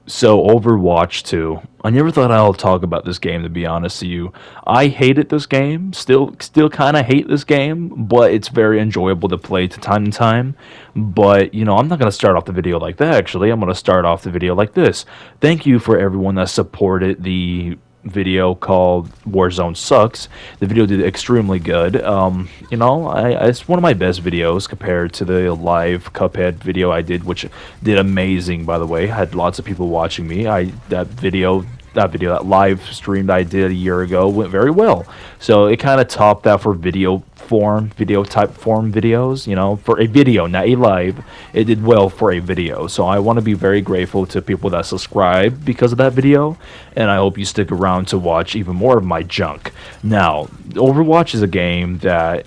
So Overwatch 2. I never thought I'll talk about this game, to be honest to you. I hated this game, still kind of hate this game, but it's very enjoyable to play to time to time. But, I'm not going to start off the video like that, actually. I'm going to start off the video like this. Thank you for everyone that supported the video called Warzone Sucks. The video did extremely good. It's one of my best videos compared to the live Cuphead video I did, which did amazing, by the way. Had lots of people watching me. That live stream that I did a year ago went very well. So it kind of topped that for video type form videos, for a video, not a live. It did well for a video. So I want to be very grateful to people that subscribe because of that video. And I hope you stick around to watch even more of my junk. Now, Overwatch is a game that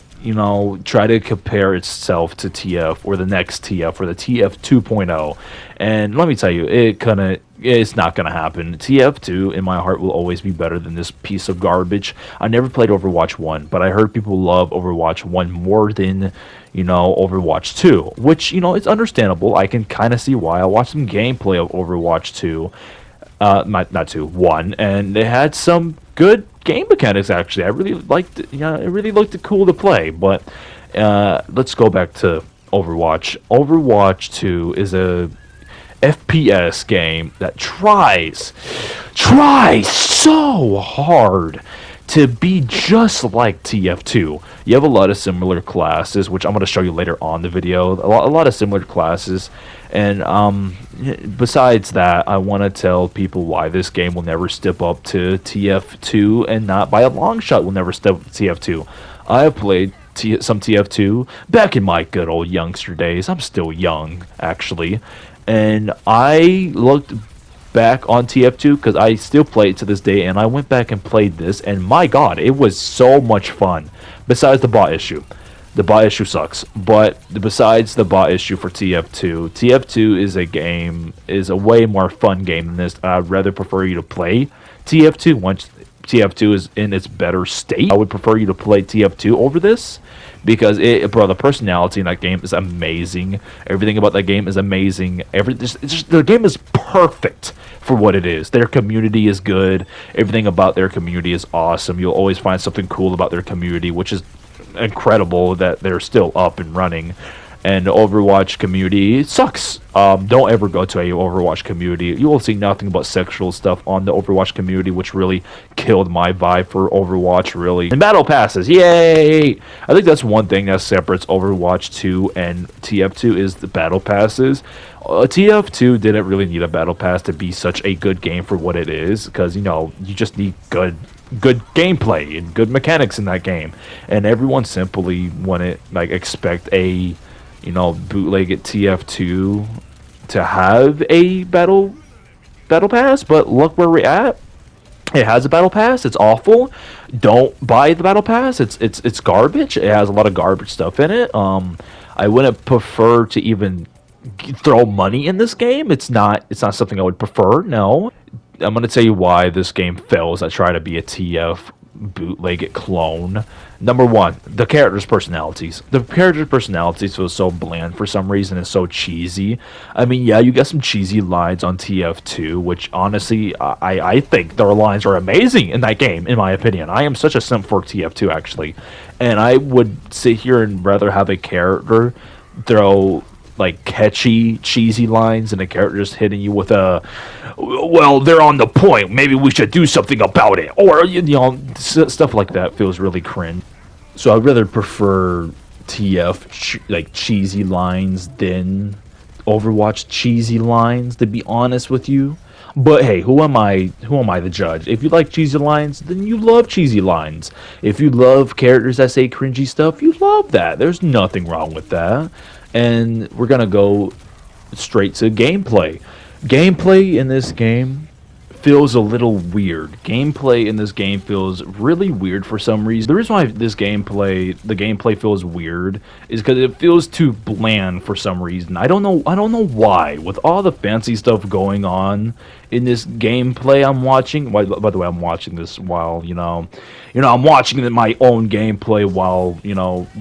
try to compare itself to TF or the next TF or the TF 2.0. And let me tell you, it's not going to happen. TF2, in my heart, will always be better than this piece of garbage. I never played Overwatch 1, but I heard people love Overwatch 1 more than, Overwatch 2, which, it's understandable. I can kind of see why. I watched some gameplay of Overwatch 2, not 2, 1, and they had some good game mechanics, actually. I really liked it. Yeah, it really looked cool to play. But let's go back to Overwatch. Overwatch 2 is a FPS game that tries so hard to be just like TF2. You have a lot of similar classes, which I'm going to show you later on the video. A lot of similar classes. And besides that, I want to tell people why this game will never step up to TF2, and not by a long shot will never step up to TF2. I have played some TF2 back in my good old youngster days. I'm still young, actually. And I looked back on TF2 because I still play it to this day, and I went back and played this, and my god, it was so much fun. Besides the bot issue. The bot issue sucks, but besides the bot issue for TF2 is a way more fun game than this. I'd rather prefer you to play TF2 once TF2 is in its better state. I would prefer you to play TF2 over this, because the personality in that game is amazing. Everything about that game is amazing. The game is perfect for what it is. Their community is good. Everything about their community is awesome. You'll always find something cool about their community, which is incredible that they're still up and running. And the Overwatch community sucks. Don't ever go to a Overwatch community. You will see nothing but sexual stuff on the Overwatch community, which really killed my vibe for Overwatch, really. And battle passes, yay! I think that's one thing that separates Overwatch 2 and TF2 is the battle passes. TF2 didn't really need a battle pass to be such a good game for what it is, because, you just need good gameplay and good mechanics in that game. And everyone simply wouldn't, expect a bootleg at TF2 to have a battle pass, but look where we're at. It has a battle pass. It's awful. Don't buy the battle pass. It's garbage. It has a lot of garbage stuff in it. I wouldn't prefer to even throw money in this game. It's not something I would prefer. No. I'm going to tell you why this game fails. I try to be a TF bootleg clone. Number one, the characters' personalities. The characters' personalities feel so bland for some reason and so cheesy. I mean, yeah, you got some cheesy lines on TF2, which honestly, I think their lines are amazing in that game, in my opinion. I am such a simp for TF2, actually. And I would sit here and rather have a character throw catchy, cheesy lines, and a character just hitting you with a, well, they're on the point, maybe we should do something about it, or stuff like that feels really cringe. So I'd rather prefer TF cheesy lines than Overwatch cheesy lines, to be honest with you. But hey, who am I to judge? If you like cheesy lines, then you love cheesy lines. If you love characters that say cringy stuff, you love that. There's nothing wrong with that. And we're going to go straight to gameplay. Gameplay in this game feels a little weird. Gameplay in this game feels really weird for some reason. The reason why the gameplay feels weird is because it feels too bland for some reason. I don't know why. With all the fancy stuff going on in this gameplay I'm watching. By the way, I'm watching this while, I'm watching my own gameplay while,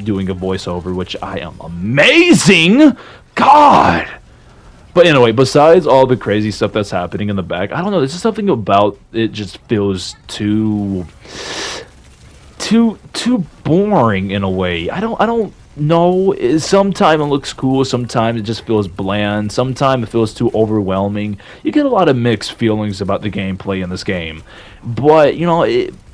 doing a voiceover, which I am amazing. God. But anyway, besides all the crazy stuff that's happening in the back, I don't know. There's just something about it just feels too boring in a way. I don't know. Sometimes it looks cool. Sometimes it just feels bland. Sometimes it feels too overwhelming. You get a lot of mixed feelings about the gameplay in this game. But you know,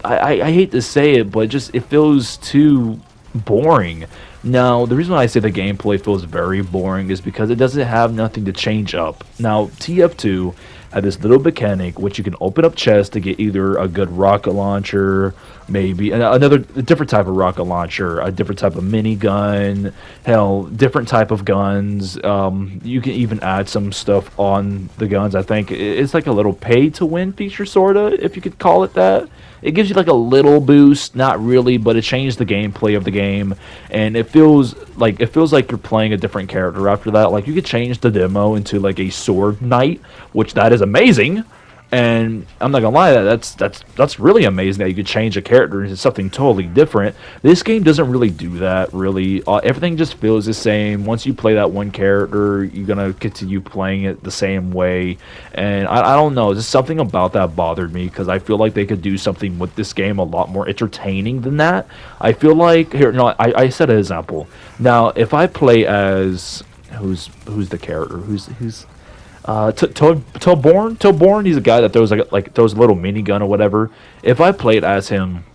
I hate to say it, but it feels too boring. Now, the reason why I say the gameplay feels very boring is because it doesn't have nothing to change up. Now, TF2 had this little mechanic which you can open up chests to get either a good rocket launcher, maybe a different type of rocket launcher, a different type of minigun, hell, different type of guns. You can even add some stuff on the guns. I think it's like a little pay to win feature, sorta, if you could call it that. It gives you like a little boost, not really, but it changed the gameplay of the game, and it feels like you're playing a different character after that. Like you could change the demo into like a sword knight, which that is amazing. And I'm not gonna lie, that's really amazing that you could change a character into something totally different. This game doesn't really do that, really. Everything just feels the same. Once you play that one character, you're gonna continue playing it the same way. And I don't know, just something about that bothered me because I feel like they could do something with this game a lot more entertaining than that. I feel like here, no, I set an example. Now, if I play as who's the character? Who's Toborn, he's a guy that throws a little minigun or whatever. If I played as him,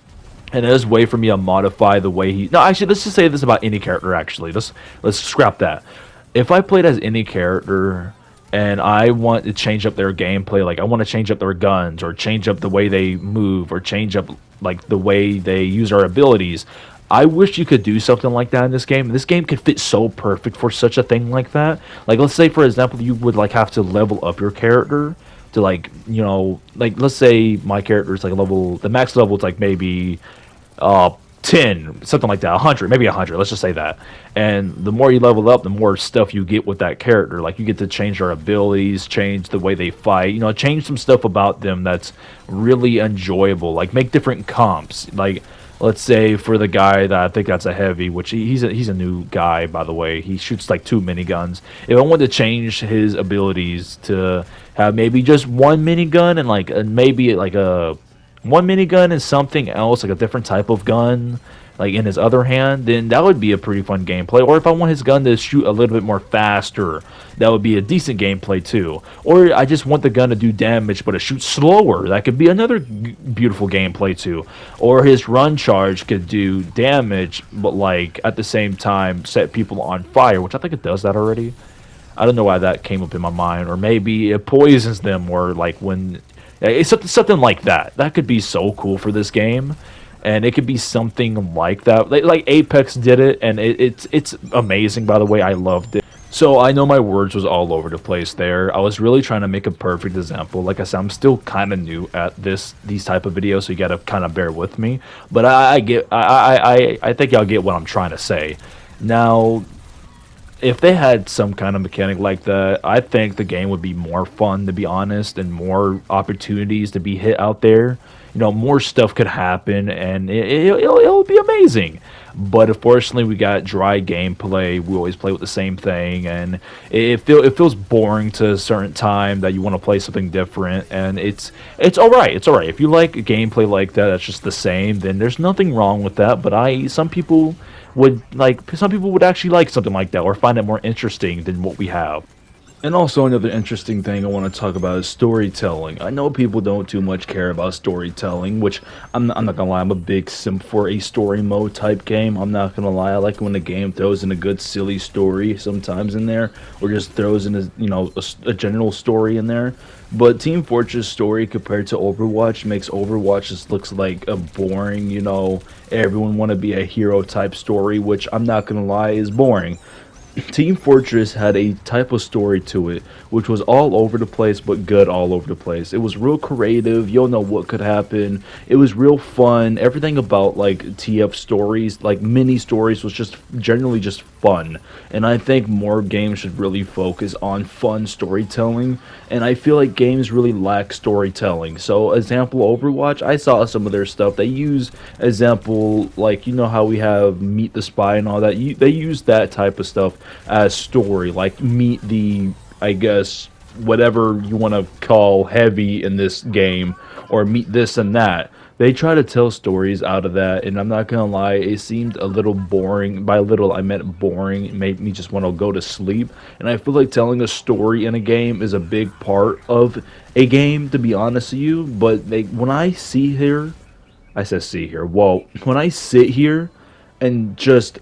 and there's a way for me to modify the way he. No, actually, let's just say this about any character. Actually, let's scrap that. If I played as any character, and I want to change up their gameplay, like I want to change up their guns, or change up the way they move, or change up like the way they use our abilities. I wish you could do something like that in this game. This game could fit so perfect for such a thing like that. Like, let's say, for example, you would like have to level up your character to like, you know, like let's say my character is like the max level is like maybe 10, something like that, 100, maybe 100. Let's just say that. And the more you level up, the more stuff you get with that character. Like you get to change their abilities, change the way they fight. You know, change some stuff about them that's really enjoyable. Like make different comps. Like, let's say for the guy that I think that's a heavy, which he's a new guy, by the way. He shoots like 2 miniguns. If I wanted to change his abilities to have maybe just one minigun and like maybe like a one minigun and something else, like a different type of gun, like in his other hand, then that would be a pretty fun gameplay. Or if I want his gun to shoot a little bit more faster, that would be a decent gameplay too. Or I just want the gun to do damage but it shoots slower, that could be another beautiful gameplay too. Or his run charge could do damage but like at the same time set people on fire, which I think it does that already. I don't know why that came up in my mind. Or maybe it poisons them, or like when it's something like that. That could be so cool for this game. And it could be something like that. Like Apex did it, and it's amazing, by the way. I loved it. So I know my words was all over the place there. I was really trying to make a perfect example. Like I said, I'm still kind of new at these type of videos, so you gotta kind of bear with me. But I think y'all get what I'm trying to say. Now, if they had some kind of mechanic like that, I think the game would be more fun, to be honest, and more opportunities to be hit out there. You know, more stuff could happen, and it'll be amazing. But unfortunately, we got dry gameplay. We always play with the same thing, and it feels boring to a certain time that you want to play something different. And it's all right. It's all right if you like a gameplay like that. That's just the same. Then there's nothing wrong with that. But some people would actually like something like that, or find it more interesting than what we have. And also another interesting thing I want to talk about is storytelling. I know people don't too much care about storytelling, which I'm not gonna lie, I'm a big simp for a story mode type game. I'm not gonna lie, I like when the game throws in a good silly story sometimes in there, or just throws in a general story in there. But Team Fortress story compared to Overwatch makes Overwatch just looks like a boring, everyone want to be a hero type story, which I'm not gonna lie is boring. Team Fortress had a type of story to it, which was all over the place, but good all over the place. It was real creative. You don't know what could happen. It was real fun. Everything about like TF stories, like mini stories, was just generally just fun. And I think more games should really focus on fun storytelling. And I feel like games really lack storytelling. So, example, Overwatch, I saw some of their stuff. They use example like how we have Meet the Spy and all that. They use that type of stuff as story, like meet the I guess, whatever you want to call heavy in this game, or meet this and that. They try to tell stories out of that, and I'm not gonna lie, it seemed a little boring. By little, I meant boring. It made me just want to go to sleep. And I feel like telling a story in a game is a big part of a game, to be honest with you. But when I see here, I said see here. Whoa, when I sit here and just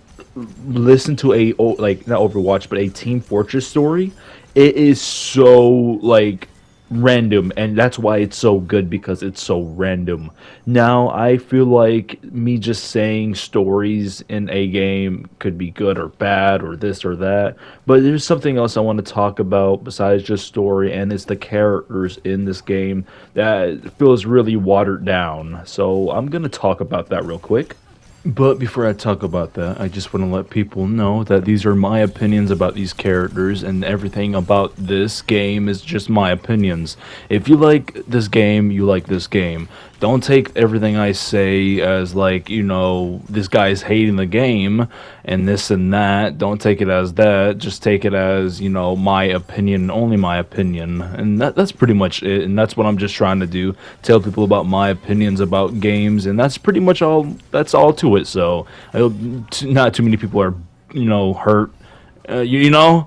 listen to like not Overwatch, but a Team Fortress story, it is so like random, and that's why it's so good, because it's so random. Now I feel like me just saying stories in a game could be good or bad or this or that, but there's something else I want to talk about besides just story, and it's the characters in this game that feels really watered down. So I'm gonna talk about that real quick. But before I talk about that, I just want to let people know that these are my opinions about these characters, and everything about this game is just my opinions. If you like this game, you like this game. Don't take everything I say as like, this guy's hating the game and this and that. Don't take it as that. Just take it as, my opinion, only my opinion. And that's pretty much it. And that's what I'm just trying to do. Tell people about my opinions about games. And that's pretty much all. That's all to it. So I hope not too many people are, hurt. Yeah.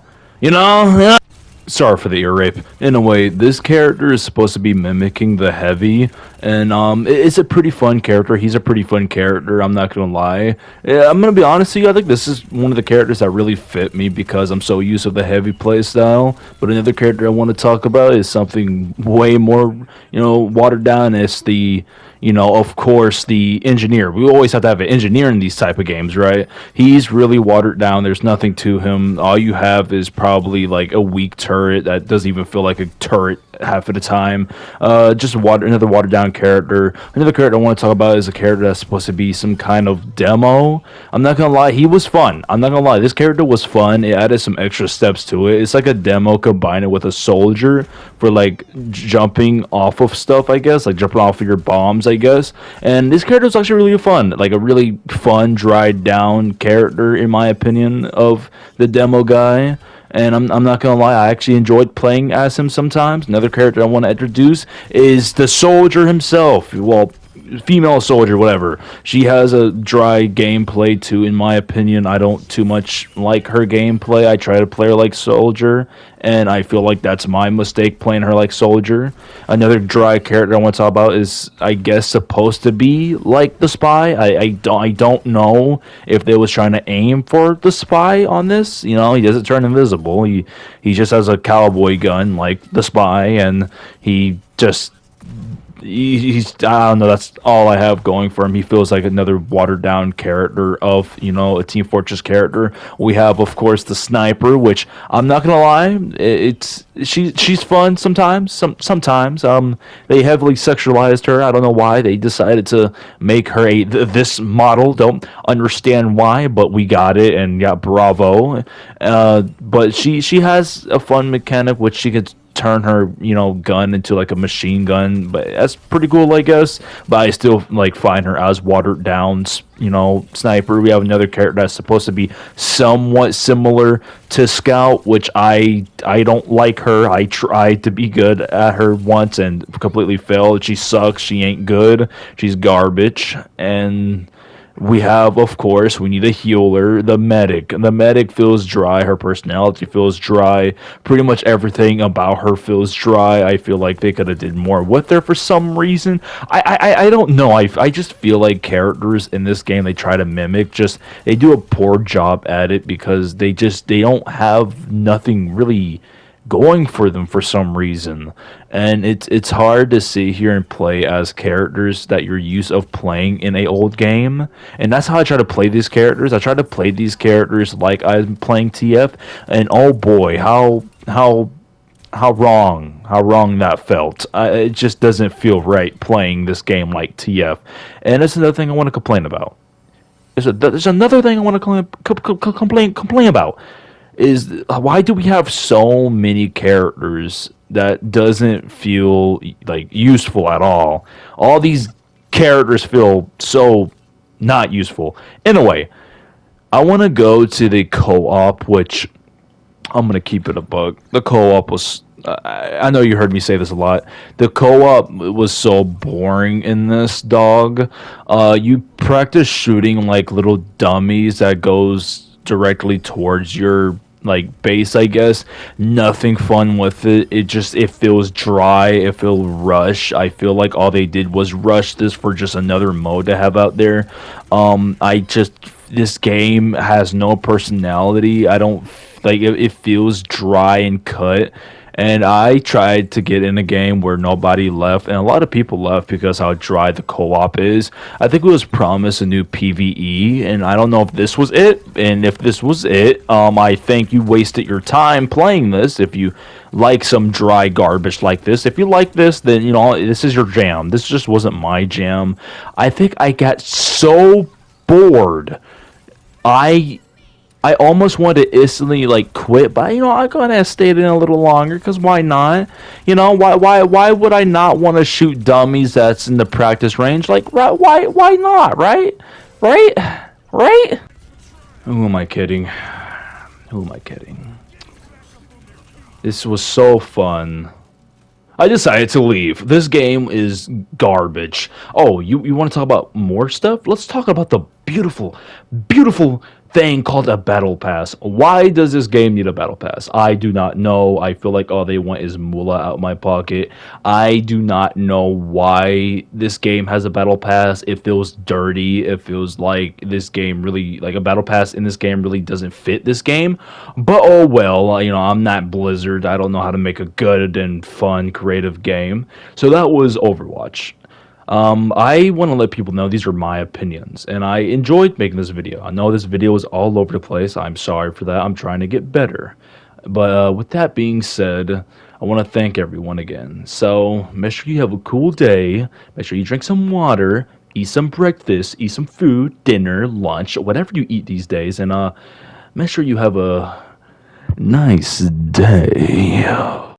Sorry for the ear rape. In a way, this character is supposed to be mimicking the Heavy, and it's a pretty fun character. He's a pretty fun character, I'm not gonna lie. Yeah, I'm gonna be honest with you, I think this is one of the characters that really fit me because I'm so used to the Heavy playstyle. But another character I want to talk about is something way more, watered down. It's the of course, the engineer. We always have to have an engineer in these type of games, right? He's really watered down. There's nothing to him. All you have is probably like a weak turret that doesn't even feel like a turret half of the time. Just another watered down character. Another character I want to talk about is a character that's supposed to be some kind of demo. I'm not gonna lie, he was fun. I'm not gonna lie, this character was fun. It added some extra steps to it. It's like a demo combined with a soldier for like jumping off of stuff, I guess, like jumping off of your bombs, I guess. And this character was actually really fun, like a really fun, dried down character, in my opinion, of the demo guy. And I'm not gonna lie, I actually enjoyed playing as him sometimes. Another character I want to introduce is the soldier himself. Well, female soldier, whatever. She has a dry gameplay too, in my opinion. I don't too much like her gameplay. I try to play her like soldier, and I feel like that's my mistake, playing her like soldier. Another dry character I want to talk about is, I guess, supposed to be like the spy. I don't know if they was trying to aim for the spy on this. He doesn't turn invisible. He just has a cowboy gun like the spy, and he just he's I don't know. That's all I have going for him. He feels like another watered down character of a Team Fortress character. We have, of course, the sniper, which I'm not gonna lie, she's fun sometimes. Sometimes they heavily sexualized her. I don't know why they decided to make her this model. Don't understand why, but we got it and got bravo. But she has a fun mechanic which she could turn her gun into like a machine gun, but that's pretty cool, I guess. But I still like find her as watered down sniper. We have another character that's supposed to be somewhat similar to Scout, which I don't like her. I tried to be good at her once and completely failed. She sucks. She ain't good. She's garbage. And we have, of course, we need a healer, the medic. The medic feels dry. Her personality feels dry. Pretty much everything about her feels dry. I feel like they could have did more with her for some reason. I don't know. I just feel like characters in this game they try to mimic, they do a poor job at it because they don't have nothing really going for them for some reason. And it's hard to sit here and play as characters that you're used of playing in a old game. And that's how I try to play these characters. I try to play these characters like I'm playing TF, and oh boy, how wrong that felt. It just doesn't feel right playing this game like TF. And that's another thing I want to complain about. There's another thing I want to complain about. Is why do we have so many characters that doesn't feel like useful at all? All these characters feel so not useful. Anyway, I want to go to the co-op, which I'm gonna keep it a buck. The co-op was. I know you heard me say this a lot. The co-op was so boring in this, dog. You practice shooting like little dummies that goes directly towards your like base, I guess. Nothing fun with it. It feels dry. It feels rush. I feel like all they did was rush this for just another mode to have out there. I just this game has no personality. I don't like it feels dry and cut. And I tried to get in a game where nobody left, and a lot of people left because how dry the co-op is. I think it was promised a new PvE, and I don't know if this was it. And if this was it, I think you wasted your time playing this. If you like some dry garbage like this, if you like this, then you know this is your jam. This just wasn't my jam. I think I got so bored. I I almost wanted to instantly like quit, but you know I could have stayed in a little longer because why not? You know why would I not want to shoot dummies that's in the practice range? Like why not? Right right. Who am I kidding? Who am I kidding? This was so fun. I decided to leave. This game is garbage. Oh, you want to talk about more stuff? Let's talk about the beautiful thing called a battle pass. Why does this game need a battle pass? I do not know. I feel like all they want is moolah out my pocket. I do not know why this game has a battle pass. It feels dirty. It feels like this game really, like a battle pass in this game really doesn't fit this game. But oh well, you know, I'm not Blizzard. I don't know how to make a good and fun, creative game. So that was Overwatch. I want to let people know these are my opinions, and I enjoyed making this video. I know this video was all over the place. I'm sorry for that. I'm trying to get better. But with that being said, I want to thank everyone again. So make sure you have a cool day. Make sure you drink some water, eat some breakfast, eat some food, dinner, lunch, whatever you eat these days, and make sure you have a nice day.